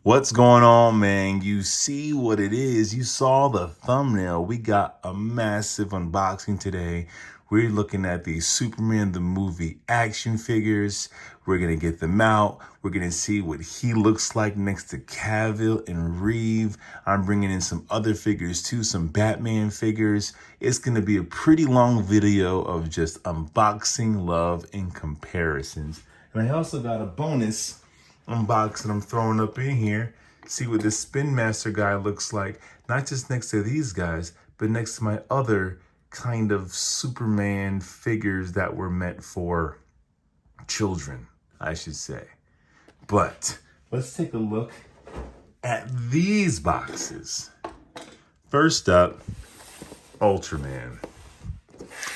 What's going on, man? You see what it is. You saw the thumbnail. We got a massive unboxing today. We're looking at the Superman the movie action figures. We're going to get them out. We're going to see what he looks like next to Cavill and Reeve. I'm bringing in some other figures too, some Batman figures. It's going to be a pretty long video of just unboxing, love, and comparisons. And I also got a bonus unbox that I'm throwing up in here. See what this Spin Master guy looks like, not just next to these guys, but next to my other kind of Superman figures that were meant for children, I should say. But let's take a look at these boxes. First up, Ultraman.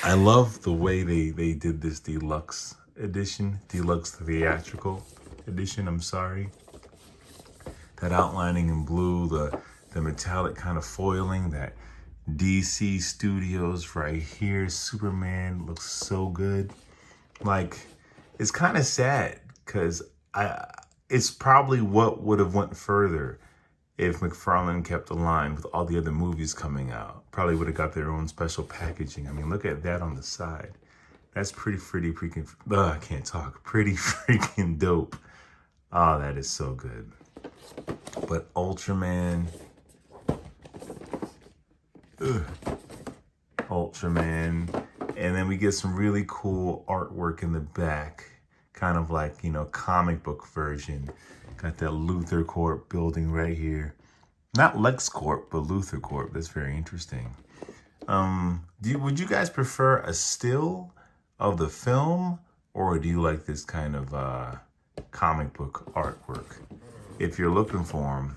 I love the way they did this deluxe edition, deluxe theatrical edition, I'm sorry. That outlining in blue, the metallic kind of foiling, that DC Studios right here. Superman looks so good. Like, it's kind of sad because it's probably what would have went further if Mcfarlane kept aligned with all the other movies coming out. Probably would have got their own special packaging. I mean, look at that on the side. That's pretty freaking, I can't talk. Pretty freaking dope. Oh, that is so good. But Ultraman. Ultraman. And then we get some really cool artwork in the back. Kind of like, comic book version. Got that Luthor Corp building right here. Not LexCorp, but Luthor Corp. That's very interesting. Would you guys prefer a still of the film? Or do you like this kind of comic book artwork? If you're looking for them,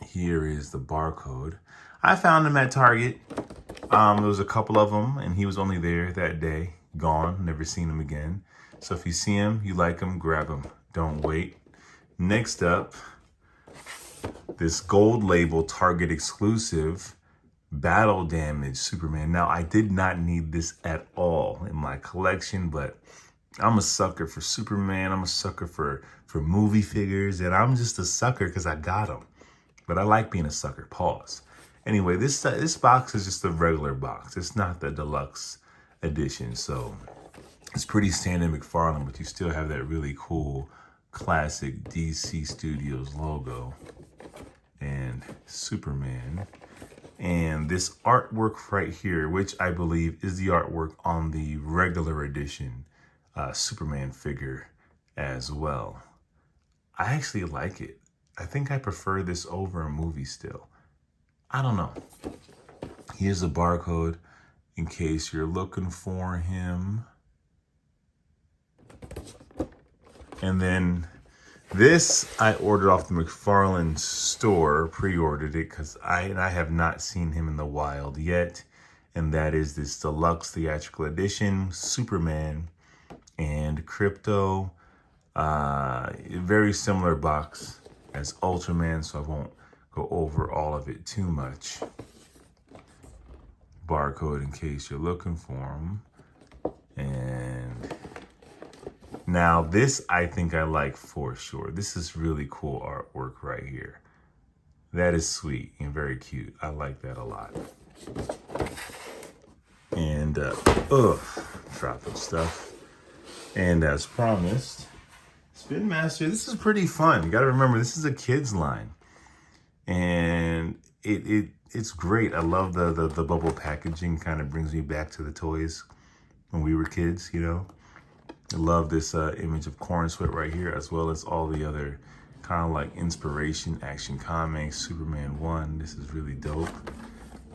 here is the barcode. I found him at Target. There was a couple of them, and he was only there that day. Gone, never seen him again. So if you see him, you like him, grab him. Don't wait. Next up, this gold label Target exclusive Battle Damage Superman. Now, I did not need this at all in my collection, but I'm a sucker for Superman. I'm a sucker for movie figures, and I'm just a sucker because I got them. But I like being a sucker. Pause. Anyway, this box is just a regular box. It's not the deluxe edition, so it's pretty standard McFarlane, but you still have that really cool classic DC Studios logo and Superman. And this artwork right here, which I believe is the artwork on the regular edition Superman figure as well. I actually like it. I think I prefer this over a movie still. I don't know. Here's a barcode in case you're looking for him. And then this I ordered off the McFarlane store, pre-ordered it because I have not seen him in the wild yet. And that is this deluxe theatrical edition, Superman and Krypto. Very similar box as Ultraman, so I won't go over all of it too much. Barcode in case you're looking for them. And now this I think I like for sure. This is really cool artwork right here. That is sweet and very cute. I like that a lot. And drop of stuff. And as promised, Spin Master, this is pretty fun. You gotta remember, this is a kid's line. And it's great. I love the bubble packaging. Kind of brings me back to the toys when we were kids, I love this image of Corn Sweat right here, as well as all the other kind of like inspiration action comics. Superman 1, this is really dope.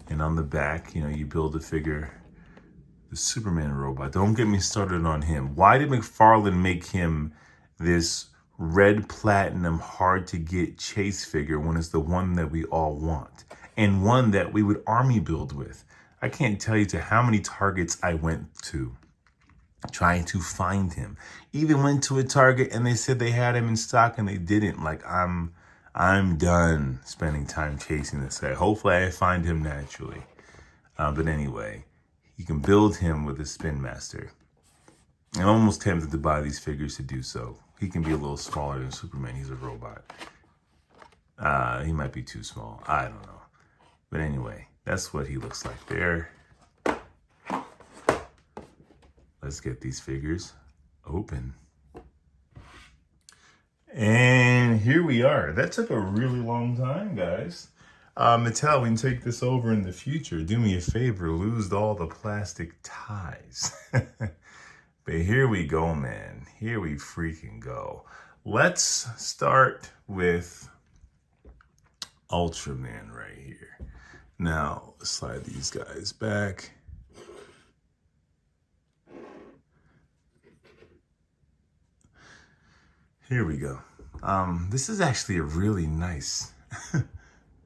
And on the back, you build a figure, the Superman robot. Don't get me started on him. Why did McFarlane make him this red platinum hard to get chase figure when it's the one that we all want and one that we would army build with? I can't tell you to how many Targets I went to trying to find him. Even went to a Target and they said they had him in stock and they didn't. Like, I'm done spending time chasing this guy. Hopefully I find him naturally. But anyway, you can build him with a Spin Master. I'm almost tempted to buy these figures to do so. He can be a little smaller than Superman. He's a robot. He might be too small. I don't know. But anyway, that's what he looks like there. Let's get these figures open. And here we are. That took a really long time, guys. Mattel, when you take this over in the future, do me a favor, lose all the plastic ties. But here we go, man. Here we freaking go. Let's start with Ultraman right here. Now, let's slide these guys back. Here we go. This is actually a really nice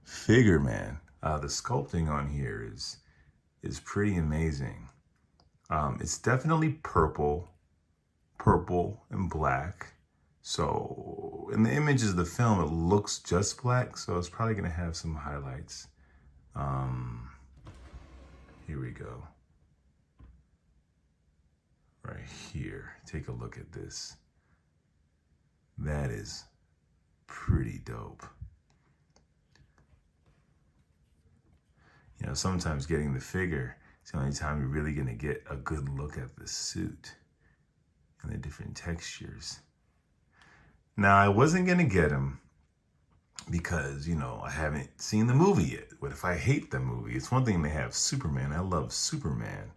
figure, man. The sculpting on here is pretty amazing. It's definitely purple and black. So in the images of the film, it looks just black. So it's probably gonna have some highlights. Here we go. Right here, take a look at this. That is pretty dope. You know, sometimes getting the figure is the only time you're really gonna get a good look at the suit and the different textures. Now, I wasn't gonna get him because, you know, I haven't seen the movie yet. What if I hate the movie? It's one thing to have Superman. I love Superman.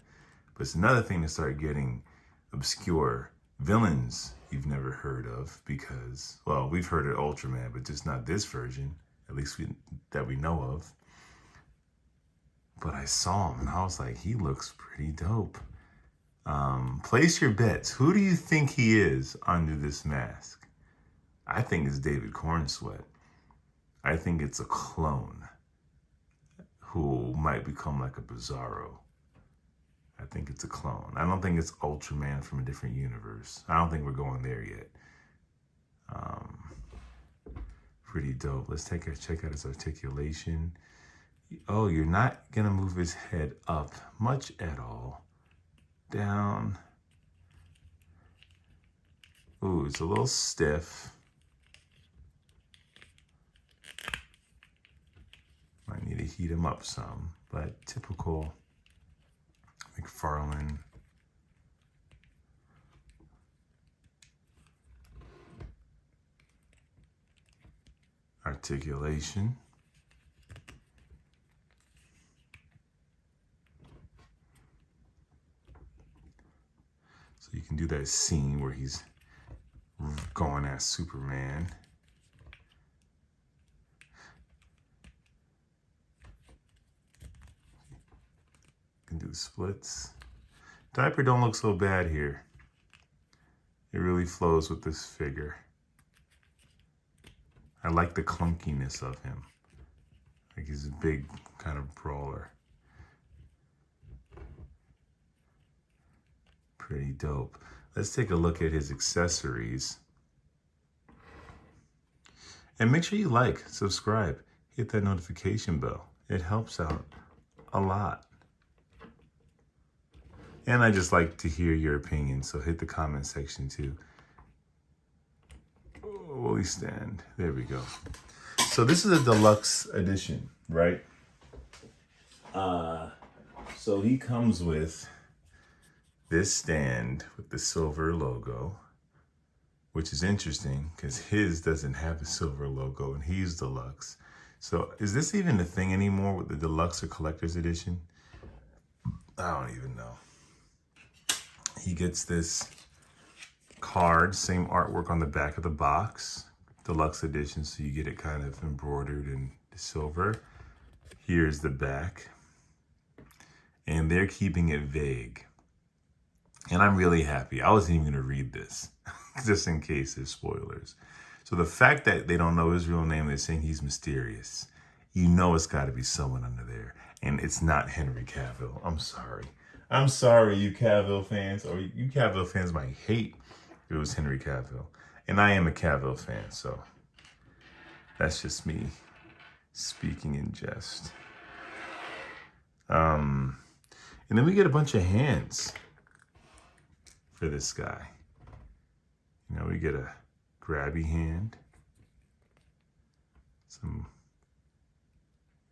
But it's another thing to start getting obscure villains you've never heard of because, well, we've heard of Ultraman, but just not this version, at least that we know of. But I saw him and I was like, he looks pretty dope. Place your bets. Who do you think he is under this mask? I think it's David Cornsweet. I think it's a clone who might become like a Bizarro. I think it's a clone. I don't think it's Ultraman from a different universe. I don't think we're going there yet. Pretty dope. Let's check out his articulation. Oh, you're not gonna move his head up much at all. Down. Ooh, it's a little stiff. Might need to heat him up some, but typical Mcfarlane. Articulation. So you can do that scene where he's going at Superman. You can do the splits. Diaper don't look so bad here. It really flows with this figure. I like the clunkiness of him. Like he's a big kind of brawler. Pretty dope. Let's take a look at his accessories. And make sure you like, subscribe, hit that notification bell. It helps out a lot. And I just like to hear your opinion, so hit the comment section too. Will he stand? There we go. So this is a deluxe edition, right? So he comes with this stand with the silver logo, which is interesting because his doesn't have a silver logo and he's deluxe. So is this even a thing anymore with the deluxe or collector's edition? I don't even know. He gets this card, same artwork on the back of the box, deluxe edition, so you get it kind of embroidered in silver. Here's the back. And they're keeping it vague. And I'm really happy. I wasn't even gonna read this, just in case there's spoilers. So the fact that they don't know his real name, they're saying he's mysterious. You know it's gotta be someone under there. And it's not Henry Cavill. I'm sorry. I'm sorry, you Cavill fans, or you Cavill fans might hate if it was Henry Cavill. And I am a Cavill fan, so that's just me speaking in jest. And then we get a bunch of hands for this guy. You know, we get a grabby hand. Some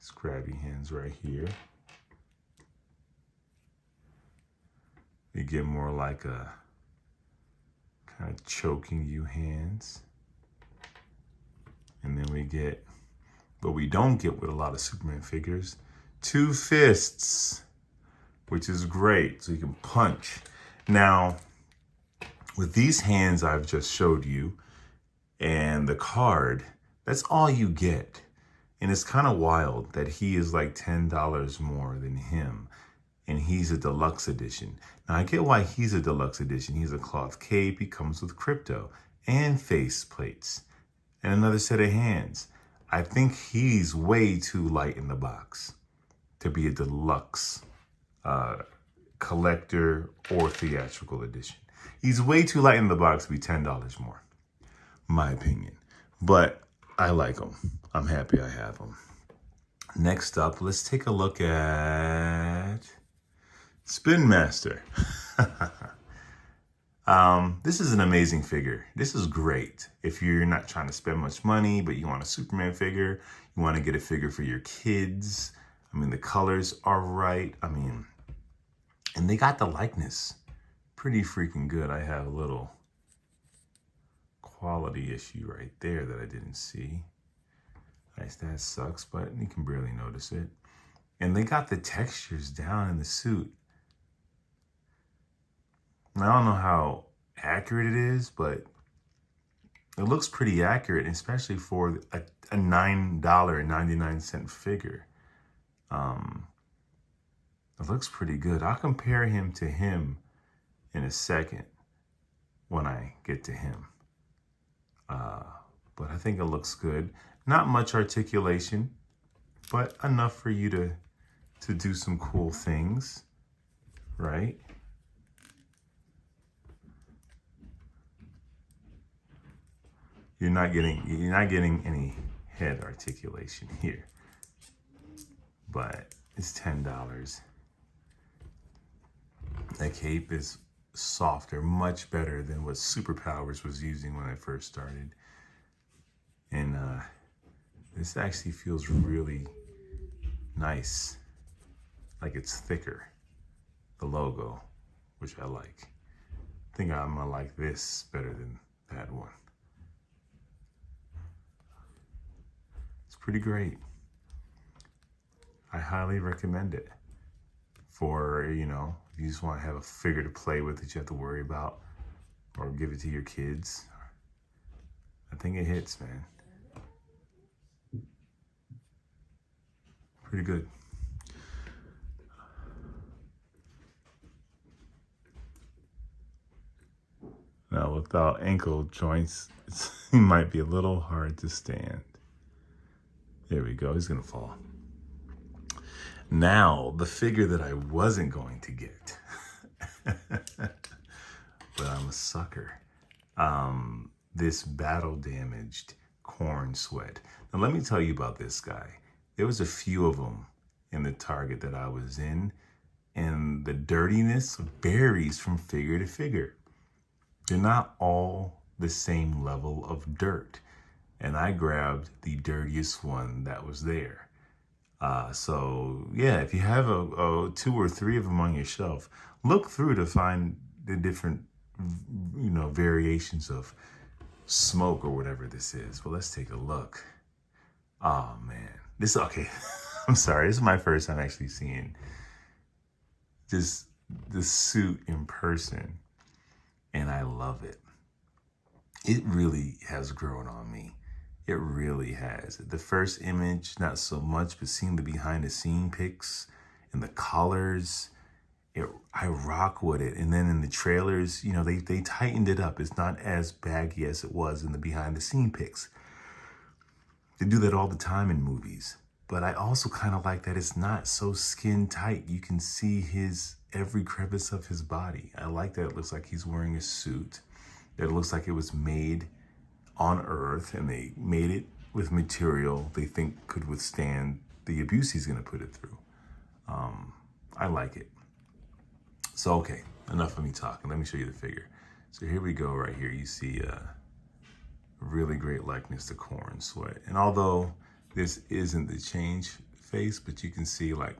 scrabby hands right here. We get more like a kind of choking you hands. And then we get, what we don't get with a lot of Superman figures, 2 fists, which is great, so you can punch. Now, with these hands I've just showed you, and the card, that's all you get. And it's kind of wild that he is like $10 more than him, and he's a deluxe edition. Now, I get why he's a deluxe edition. He's a cloth cape, he comes with Krypto, and face plates, and another set of hands. I think he's way too light in the box to be a deluxe collector or theatrical edition. He's way too light in the box to be $10 more, my opinion. But I like him. I'm happy I have him. Next up, let's take a look at Spin Master. This is an amazing figure. This is great if you're not trying to spend much money, but you want a Superman figure. You want to get a figure for your kids. I mean, the colors are right. I mean, and they got the likeness pretty freaking good. I have a little quality issue right there that I didn't see. Nice, that sucks, but you can barely notice it. And they got the textures down in the suit. I don't know how accurate it is, but it looks pretty accurate, especially for a $9.99 figure. It looks pretty good. I'll compare him to him in a second when I get to him. But I think it looks good. Not much articulation, but enough for you to do some cool things, right? You're not getting any head articulation here, but it's $10. That cape is softer, much better than what Superpowers was using when I first started. And this actually feels really nice, like it's thicker, the logo, which I like. I think I'm gonna like this better than that one. It's pretty great. I highly recommend it for, you know, if you just want to have a figure to play with that you have to worry about, or give it to your kids. I think it hits, man. Pretty good. Now, without ankle joints, it might be a little hard to stand. There we go. He's going to fall. Now, the figure that I wasn't going to get, but I'm a sucker. This battle-damaged corn sweat. Now, let me tell you about this guy. There was a few of them in the Target that I was in, and the dirtiness varies from figure to figure. They're not all the same level of dirt, and I grabbed the dirtiest one that was there. So yeah, if you have a 2 or 3 of them on your shelf, look through to find the different, you know, variations of smoke or whatever this is. Well, let's take a look. Oh man, this, okay. I'm sorry. This is my first time actually seeing this suit in person, and I love it. It really has grown on me. It really has. The first image, not so much, but seeing the behind the scene pics and the colors, I rock with it. And then in the trailers, you know, they tightened it up. It's not as baggy as it was in the behind the scene pics. They do that all the time in movies. But I also kind of like that it's not so skin tight. You can see every crevice of his body. I like that it looks like he's wearing a suit, that it looks like it was made on Earth, and they made it with material they think could withstand the abuse he's gonna put it through. I like it. So, okay, enough of me talking. Let me show you the figure. So here we go right here. You see a really great likeness to Corn Sweat. And although this isn't the change face, but you can see like,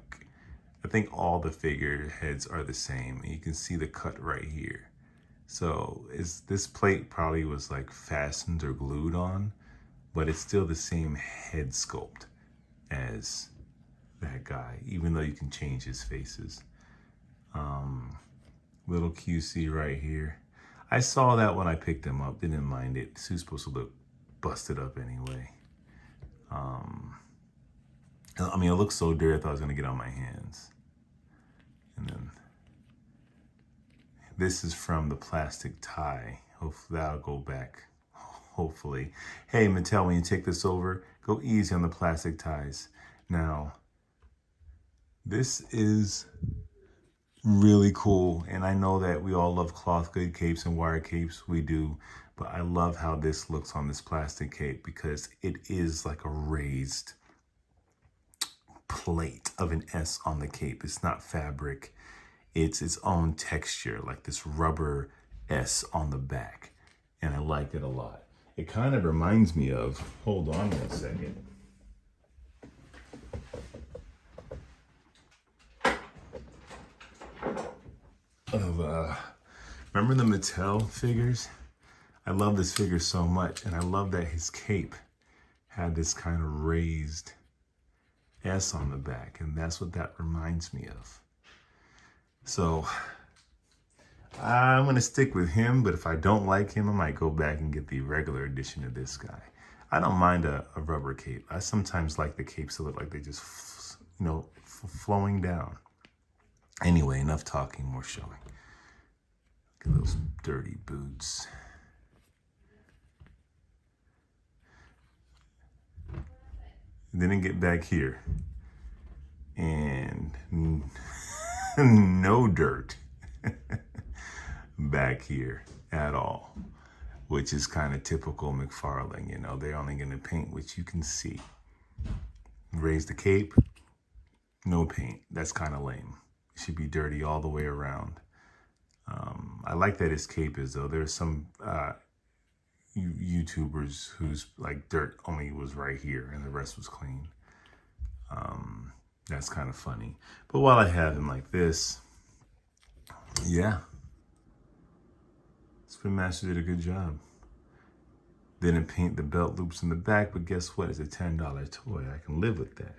I think all the figure heads are the same. And you can see the cut right here. So this plate probably was like fastened or glued on, but it's still the same head sculpt as that guy, even though you can change his faces. Little QC right here. I saw that when I picked him up, didn't mind it. This was supposed to look busted up anyway. I mean, it looks so dirty, I thought I was gonna get on my hands. And then this is from the plastic tie. Hopefully that'll go back, hopefully. Hey, Mattel, when you take this over, go easy on the plastic ties. Now, this is really cool, and I know that we all love cloth good capes and wire capes, we do, but I love how this looks on this plastic cape because it is like a raised plate of an S on the cape. It's not fabric, it's its own texture, like this rubber S on the back, and I like it a lot. It kind of reminds me of, hold on one second. Remember the Mattel figures? I love this figure so much, and I love that his cape had this kind of raised S on the back, and that's what that reminds me of. So I'm gonna stick with him, but if I don't like him, I might go back and get the regular edition of this guy. I don't mind a rubber cape. I sometimes like the capes that look like they just, flowing down. Anyway, enough talking, more showing. Look at those dirty boots. Then get back here. And no dirt back here at all, which is kind of typical Mcfarlane. They're only going to paint what you can see. Raise the cape, no paint. That's kind of lame. It should be dirty all the way around. I like that his cape is, though. There's some YouTubers whose like dirt only was right here and the rest was clean. That's kind of funny. But while I have him like this, yeah, Spin Master did a good job. Didn't paint the belt loops in the back, but guess what? It's a $10 toy. I can live with that.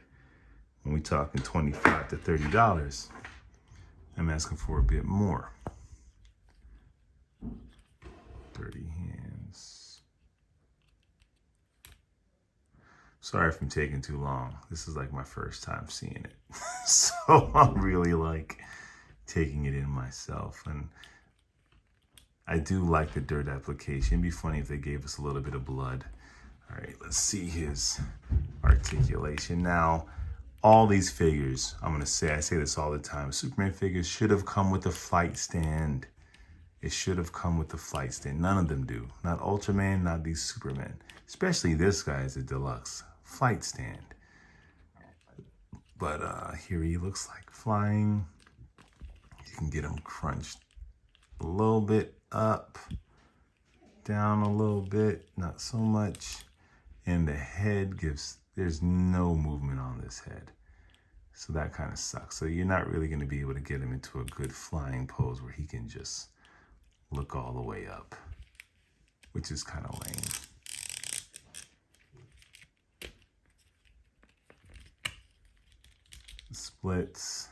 When we talking $25 to $30, I'm asking for a bit more. Dirty hands. Sorry if I'm taking too long. This is like my first time seeing it. So I'm really like taking it in myself. And I do like the dirt application. It'd be funny if they gave us a little bit of blood. All right, let's see his articulation. Now, all these figures, I say this all the time, Superman figures should have come with a flight stand. It should have come with the flight stand. None of them do. Not Ultraman, not these Supermen. Especially this guy is a deluxe flight stand. But here he looks like flying. You can get him crunched a little bit up, down a little bit, not so much. And the head there's no movement on this head. So that kind of sucks. So you're not really going to be able to get him into a good flying pose where he can just look all the way up, which is kind of lame. Splits.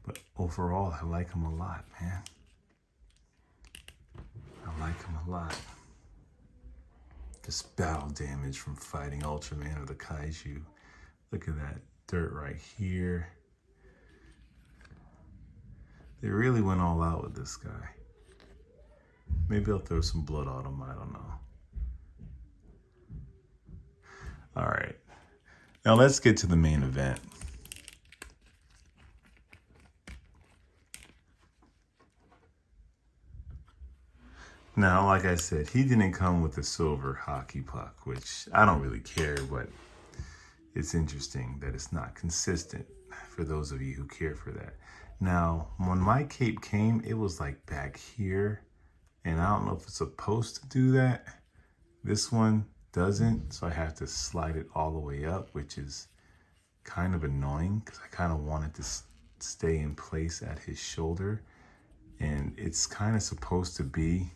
But overall, I like him a lot, man. I like him a lot. Just battle damage from fighting Ultraman or the Kaiju. Look at that dirt right here. They really went all out with this guy. Maybe I'll throw some blood on him, I don't know. All right, now let's get to the main event. Now, like I said, he didn't come with a silver hockey puck, which I don't really care, but it's interesting that it's not consistent for those of you who care for that. Now, when my cape came, it was like back here, And I don't know if it's supposed to do that. This one doesn't, so I have to slide it all the way up, which is kind of annoying because I kind of want it to stay in place at his shoulder. And it's kind of supposed to be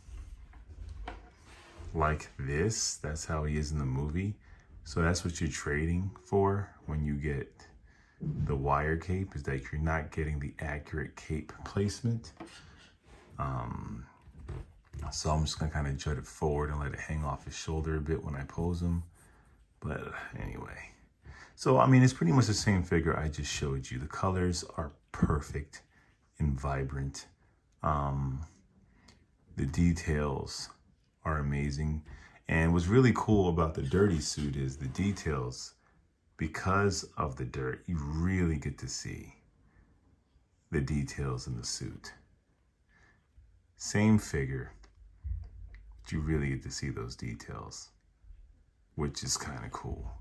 like this. That's how he is in the movie. So that's what you're trading for when you get the wire cape, is that you're not getting the accurate cape placement. So I'm just gonna kind of jut it forward and let it hang off his shoulder a bit when I pose him. But anyway, so I mean, it's pretty much the same figure I just showed you. The colors are perfect and vibrant. The details are amazing. And what's really cool about the dirty suit is the details. Because of the dirt, you really get to see the details in the suit. Same figure, but you really get to see those details, which is kind of cool.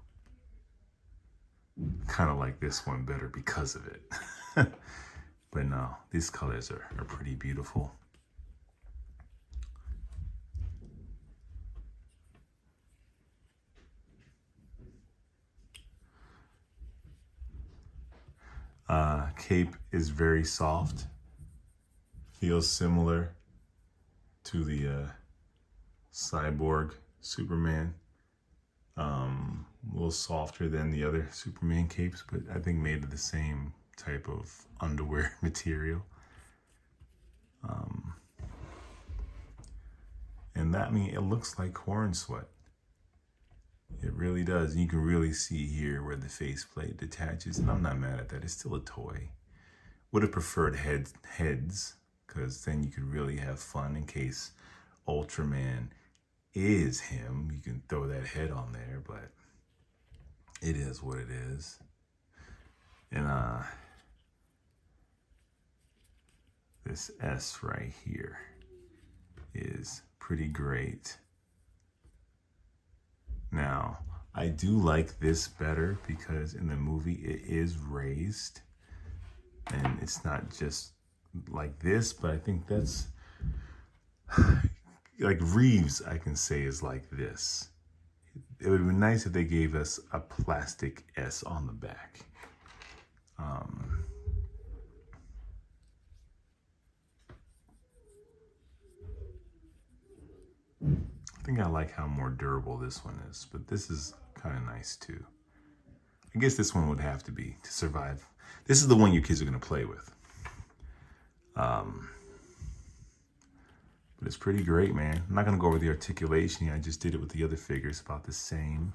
Kind of like this one better because of it. But no, these colors are pretty beautiful. Cape is very soft. Feels similar to the Cyborg Superman. A little softer than the other Superman capes, but I think made of the same type of underwear material. And that means it looks like corn sweat. It really does. You can really see here where the faceplate detaches, and I'm not mad at that. It's still a toy. Would have preferred heads, because then you could really have fun in case Ultraman is him. You can throw that head on there, but it is what it is. And this S right here is pretty great. Now, I do like this better because in the movie it is raised and it's not just like this, but I think that's like Reeves, I can say, is like this. It would be nice if they gave us a plastic S on the back. I think I like how more durable this one is, but this is kind of nice too. I guess this one would have to be to survive. This is the one your kids are going to play with. But it's pretty great, man. I'm not going to go over the articulation. I just did it with the other figures, about the same.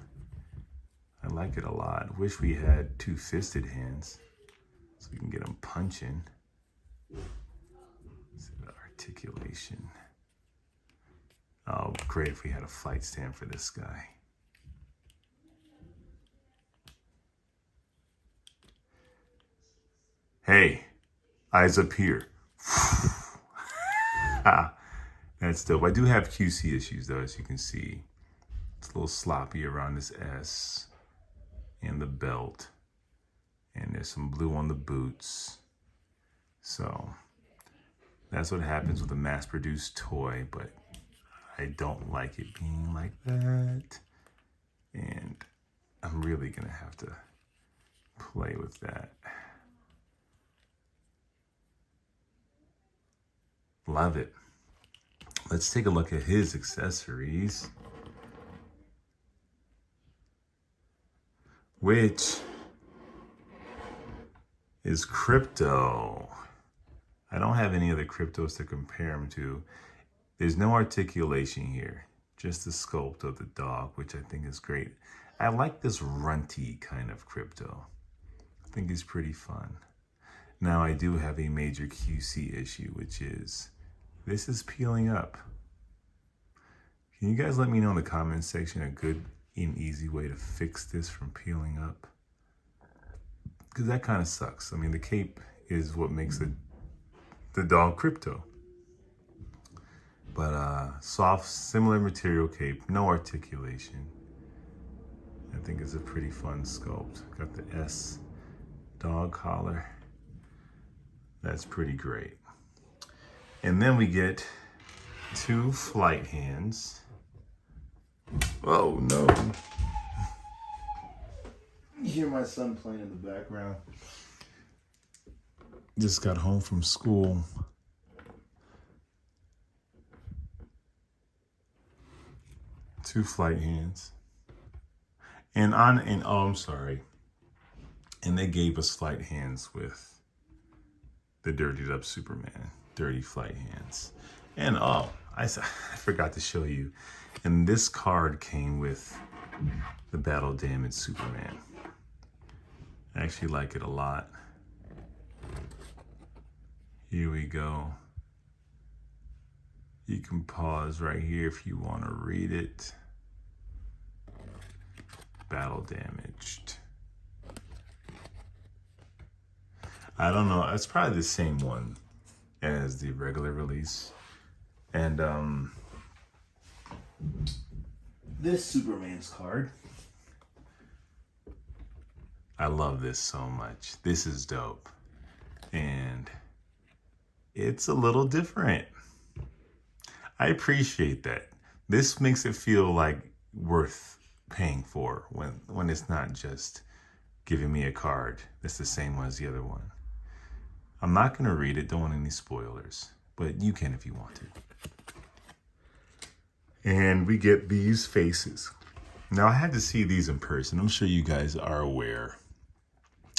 I like it a lot. Wish we had two-fisted hands so we can get them punching. Let's see the articulation. Oh, great if we had a flight stand for this guy. Hey, eyes up here. That's dope. I do have QC issues though, as you can see. It's a little sloppy around this S and the belt. And there's some blue on the boots. So that's what happens with a mass-produced toy, but I don't like it being like that. And I'm really gonna have to play with that. Love it. Let's take a look at his accessories, which is Krypto. I don't have any other Kryptos to compare him to. There's no articulation here, just the sculpt of the dog, which I think is great. I like this runty kind of Krypto. I think he's pretty fun. Now I do have a major QC issue, which is this is peeling up. Can you guys let me know in the comments section a good and easy way to fix this from peeling up? Because that kind of sucks. I mean, the cape is what makes the dog Krypto. But soft, similar material cape, no articulation. I think it's a pretty fun sculpt. Got the S dog collar. That's pretty great. And then we get 2 flight hands. Oh no. You hear my son playing in the background. Just got home from school. Two flight hands. And oh, I'm sorry. And they gave us flight hands with the dirtied up Superman, dirty flight hands. And oh, I forgot to show you. And this card came with the battle damaged Superman. I actually like it a lot. Here we go. You can pause right here if you want to read it. Battle damaged. I don't know. It's probably the same one as the regular release. And this Superman's card. I love this so much. This is dope. And it's a little different. I appreciate that. This makes it feel like worth paying for when it's not just giving me a card that's the same one as the other one. I'm not going to read it. Don't want any spoilers. But you can if you want to. And we get these faces. Now, I had to see these in person. I'm sure you guys are aware.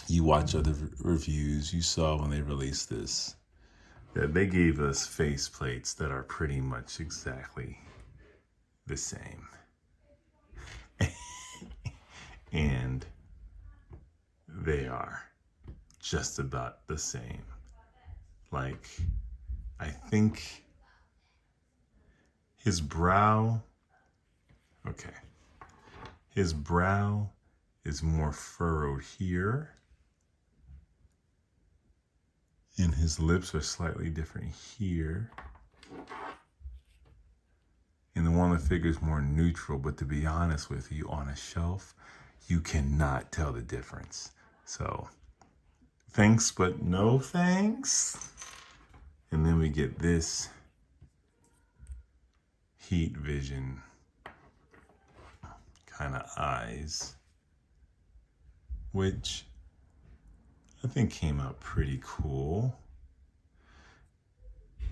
You watch other reviews. You saw when they released this that they gave us face plates that are pretty much exactly the same. And they are just about the same. Like, I think his brow, okay, his brow is more furrowed here. And his lips are slightly different here. And the one on the figure is more neutral, but to be honest with you, on a shelf, you cannot tell the difference. So, thanks, but no thanks. And then we get this heat vision kind of eyes, which I think came out pretty cool.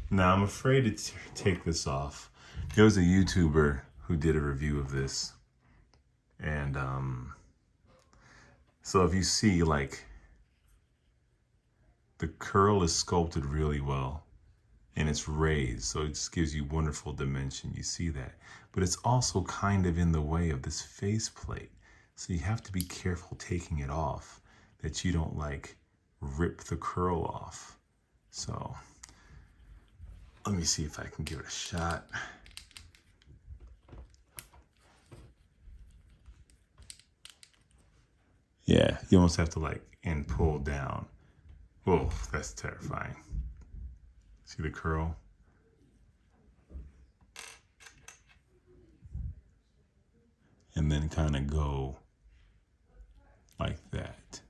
Now, I'm afraid to take this off. There was a YouTuber who did a review of this. And so if you see, like, the curl is sculpted really well. And it's raised, so it just gives you wonderful dimension. You see that. But it's also kind of in the way of this faceplate. So you have to be careful taking it off, that you don't, like, rip the curl off. So let me see if I can give it a shot. Yeah, you almost have to, like, and pull down. Whoa, that's terrifying. See the curl? And then kind of go like that.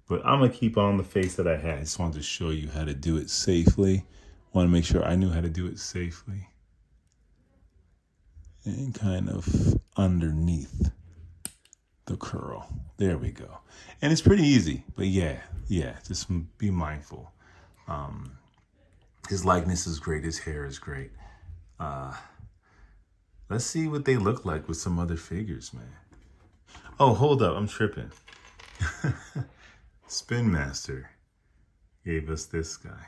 But I'm going to keep on the face that I had. I just wanted to show you how to do it safely. Want to make sure I knew how to do it safely. And kind of underneath the curl. There we go. And it's pretty easy. But yeah, just be mindful. His likeness is great. His hair is great. Let's see what they look like with some other figures, man. Oh, hold up. I'm tripping. Spin Master gave us this guy,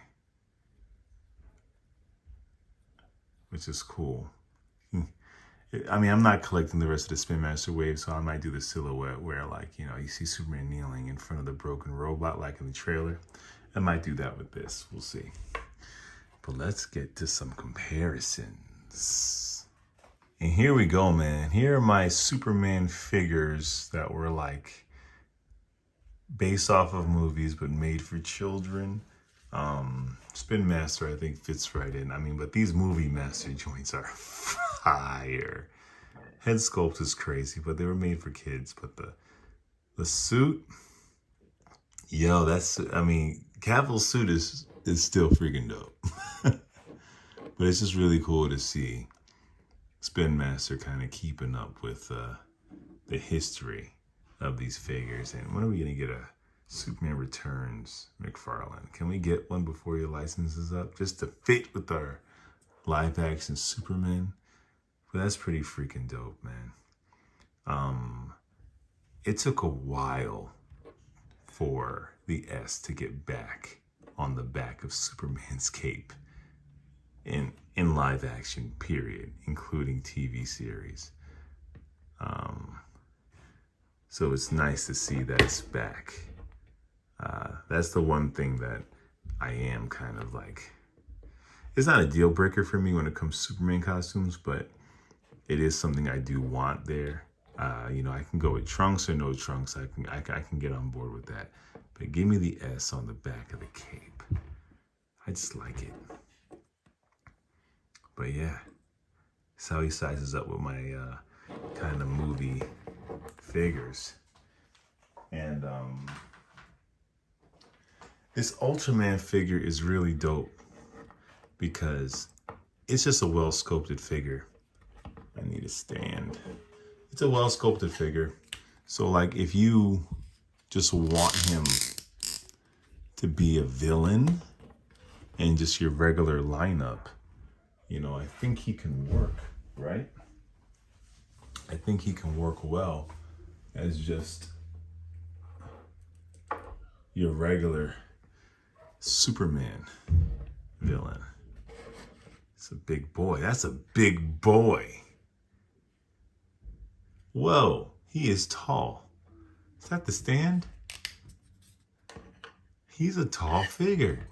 which is cool. I mean, I'm not collecting the rest of the Spin Master wave, so I might do the silhouette where, like, you know, you see Superman kneeling in front of the broken robot, like in the trailer. I might do that with this. We'll see. But let's get to some comparisons. And here we go, man. Here are my Superman figures that were, like, based off of movies, but made for children. Spin Master, I think, fits right in. I mean, but these movie master joints are fire. Head sculpt is crazy, but they were made for kids. But the suit, yo, I mean, Cavill's suit is is still freaking dope. But it's just really cool to see Spin Master kind of keeping up with the history of these figures. And when are we going to get a Superman Returns McFarlane? Can we get one before your license is up? Just to fit with our live action Superman? But that's pretty freaking dope, man. It took a while for the S to get back on the back of Superman's cape in live action, period, including TV series. So it's nice to see that it's back. That's the one thing that I am kind of like, it's not a deal breaker for me when it comes to Superman costumes, but it is something I do want there. You know, I can go with trunks or no trunks. I can get on board with that. But give me the S on the back of the cape. I just like it. But yeah, that's how he sizes up with my kind of movie figures. And this Ultraman figure is really dope because it's just a well-sculpted figure. I need a stand. It's a well-sculpted figure. So like if you just want him to be a villain in just your regular lineup, you know, I think he can work, right? I think he can work well as just your regular Superman villain. It's a big boy. That's a big boy. Whoa, he is tall. Is that the stand? He's a tall figure.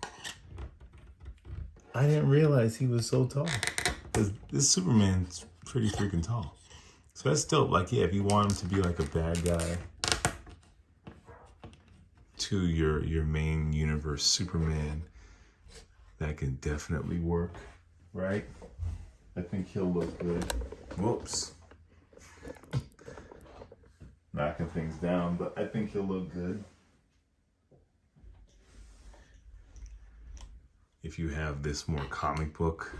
I didn't realize he was so tall. Because this Superman's pretty freaking tall. So that's dope. Like, yeah, if you want him to be like a bad guy to your main universe Superman, that can definitely work, right? I think he'll look good. Whoops. Knocking things down, but I think he'll look good. If you have this more comic book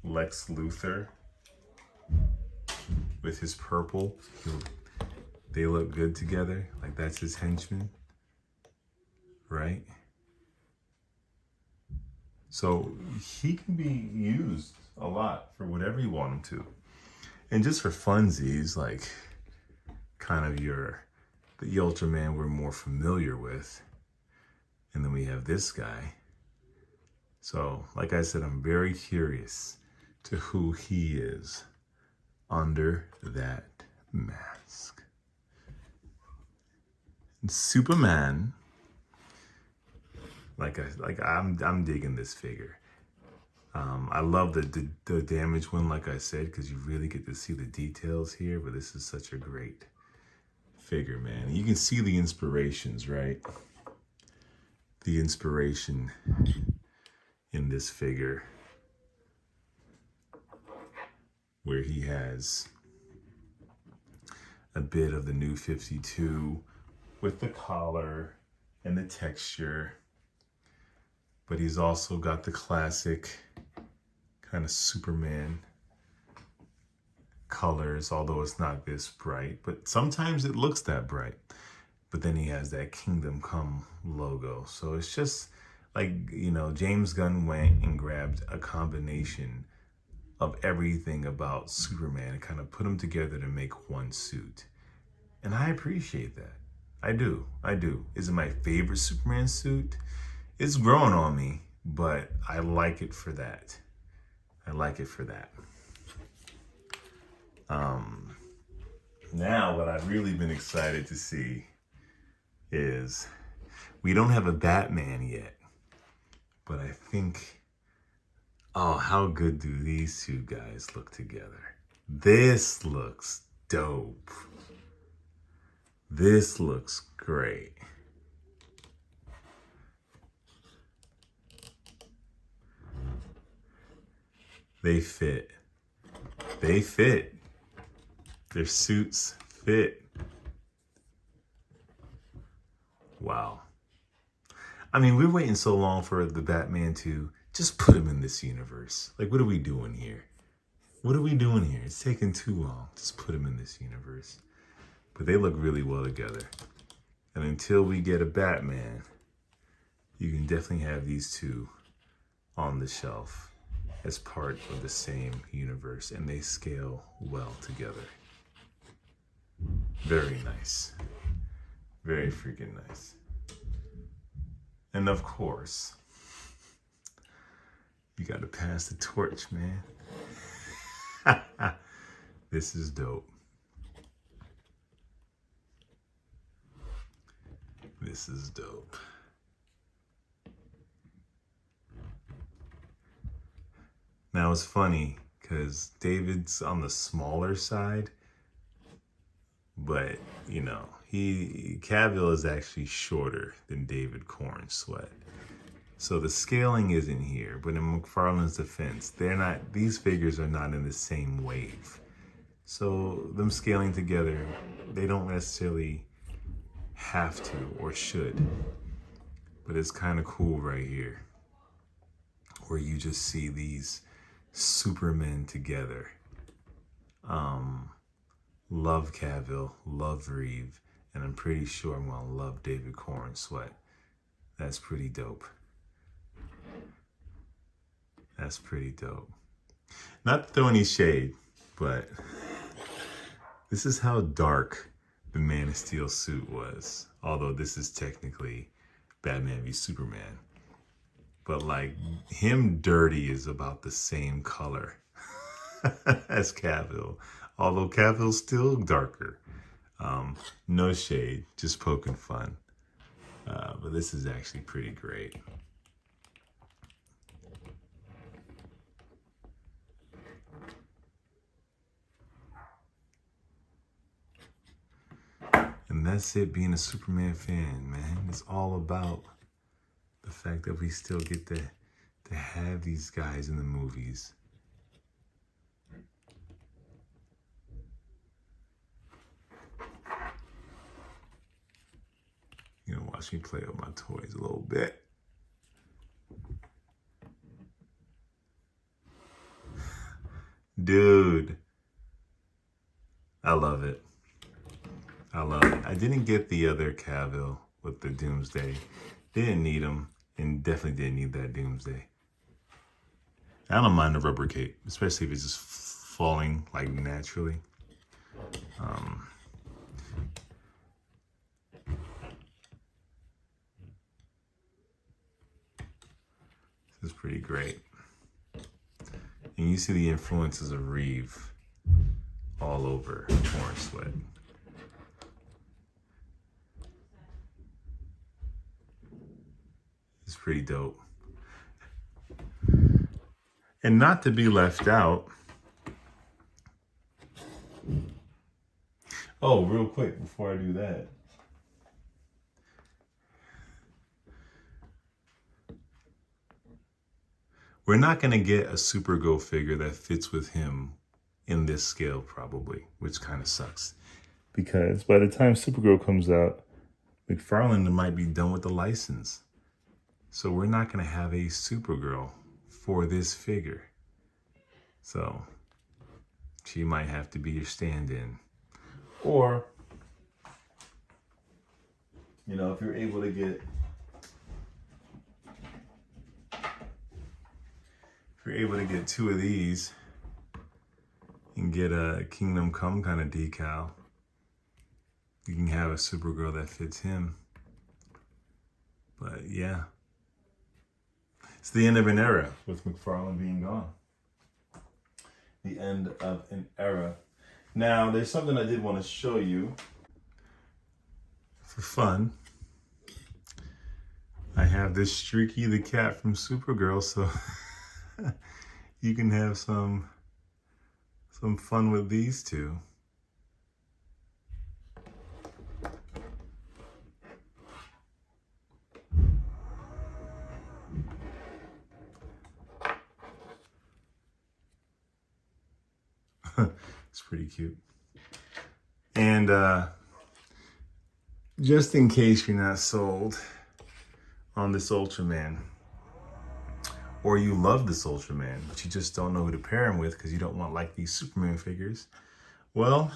Lex Luthor with his purple, they look good together. Like that's his henchman, right? So he can be used a lot for whatever you want him to. And just for funsies, like kind of the Ultraman we're more familiar with. And then we have this guy. So, like I said, I'm very curious to who he is under that mask. And Superman, I'm digging this figure. I love the damage one, like I said, because you really get to see the details here. But this is such a great figure, man. And you can see the inspirations, right? The inspiration in this figure where he has a bit of the New 52 with the collar and the texture, but he's also got the classic kind of Superman colors, although it's not this bright, but sometimes it looks that bright. But then he has that Kingdom Come logo. So it's just like, you know, James Gunn went and grabbed a combination of everything about Superman and kind of put them together to make one suit. And I appreciate that. I do. Is it my favorite Superman suit? It's growing on me, but I like it for that. Now what I've really been excited to see is we don't have a Batman yet. But I think, oh, how good do these two guys look together? This looks dope. This looks great. They fit. Their suits fit. Wow. I mean, we're waiting so long for the Batman to just put him in this universe. Like, what are we doing here? What are we doing here? It's taking too long. Just put him in this universe. But they look really well together. And until we get a Batman, you can definitely have these two on the shelf as part of the same universe, and they scale well together. Very nice. Very freaking nice. And of course, you gotta pass the torch, man. This is dope. This is dope. Now it's funny because David's on the smaller side, but you know, Cavill is actually shorter than David Corn Sweat. So the scaling isn't here, but in McFarlane's defense, these figures are not in the same wave. So them scaling together, they don't necessarily have to or should, but it's kind of cool right here where you just see these Supermen together. Love Cavill, love Reeve, and I'm pretty sure I'm gonna love David Corn Sweat. That's pretty dope. That's pretty dope. Not to throw any shade, but this is how dark the Man of Steel suit was. Although this is technically Batman v Superman. But like, him dirty is about the same color as Cavill. Although Cavill's still darker. No shade, just poking fun. But this is actually pretty great. And that's it, being a Superman fan, man. It's all about the fact that we still get to have these guys in the movies. You know, watch me play with my toys a little bit. Dude, I love it. I love it. I didn't get the other Cavill with the Doomsday. Didn't need him, and definitely didn't need that Doomsday. I don't mind the rubber cape, especially if it's just falling like naturally. This is pretty great. And you see the influences of Reeve all over Corn Sweat. It's pretty dope. And not to be left out. Oh, real quick before I do that. We're not going to get a Supergirl figure that fits with him in this scale probably, which kind of sucks. Because by the time Supergirl comes out, McFarlane might be done with the license. So we're not going to have a Supergirl for this figure. So she might have to be your stand-in. Or, you know, if you're able to get two of these and get a Kingdom Come kind of decal, you can have a Supergirl that fits him. But yeah, it's the end of an era with McFarlane being gone. The end of an era. Now, there's something I did want to show you for fun. I have this Streaky the cat from Supergirl, so you can have some fun with these two. It's pretty cute. And just in case you're not sold on this Ultraman, or you love this Ultraman, but you just don't know who to pair him with because you don't want like these Superman figures, well,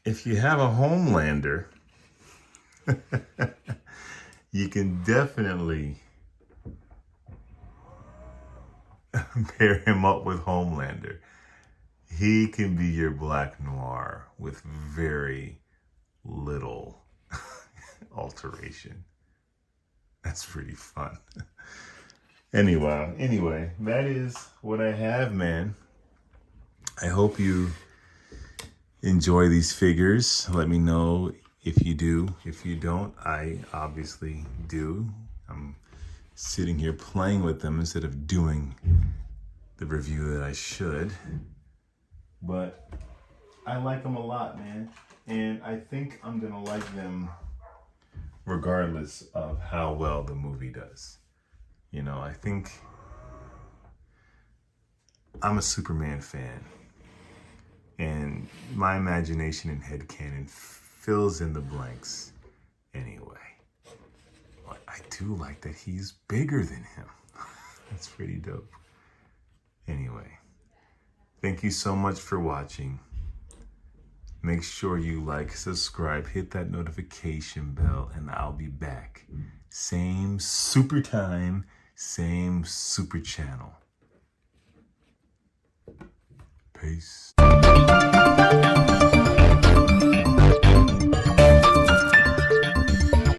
if you have a Homelander, you can definitely pair him up with Homelander. He can be your Black Noir with very little alteration. That's pretty fun. Anyway, that is what I have, man. I hope you enjoy these figures. Let me know if you do. If you don't, I obviously do. I'm sitting here playing with them instead of doing the review that I should. But I like them a lot, man. And I think I'm gonna like them regardless of how well the movie does. You know, I think I'm a Superman fan. And my imagination and headcanon fills in the blanks anyway. But I do like that he's bigger than him. That's pretty dope. Anyway, thank you so much for watching. Make sure you like, subscribe, hit that notification bell, and I'll be back. Same super time, same super channel. Peace.